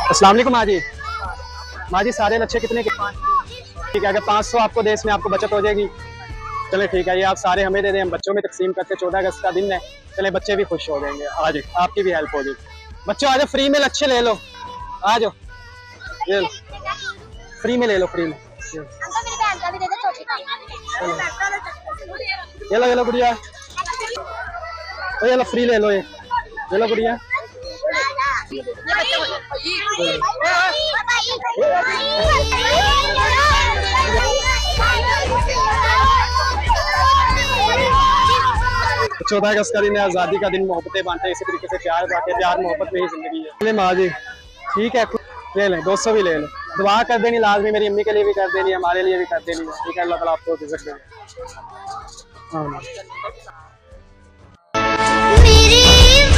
अस्सलाम वालेकुम माँ जी। माँ जी सारे लच्छे कितने के? ठीक है, अगर 500 आपको देश में आपको बचत हो जाएगी। चले ठीक है, ये आप सारे हमें दे दें, हम बच्चों में तकसीम करके 14 अगस्त का दिन है। चले बच्चे भी खुश हो जाएंगे। आ जाओ, आपकी भी हेल्प हो जाएगी। बच्चों आ जाओ, फ्री में लच्छे ले लो। आ जाओ, ये लो, फ्री में ले लो, फ्री में। ये लो गुड़िया, ये लो फ्री ले लो, ये लो गुड़िया। चौदह अगस्त का दिन है, आज़ादी का दिन, मोहब्बतें बांटे, इसी तरीके से प्यार बांटे, प्यार मोहब्बत में ही जिंदगी है। चले माँ जी ठीक है, ले लें 200 भी ले लें। दुआ कर देनी लाजमी, मेरी अम्मी के लिए भी कर देनी, हमारे लिए भी कर देनी है। ठीक है, अल्लाह ताला आपको रिज़्क़ दे। हाँ।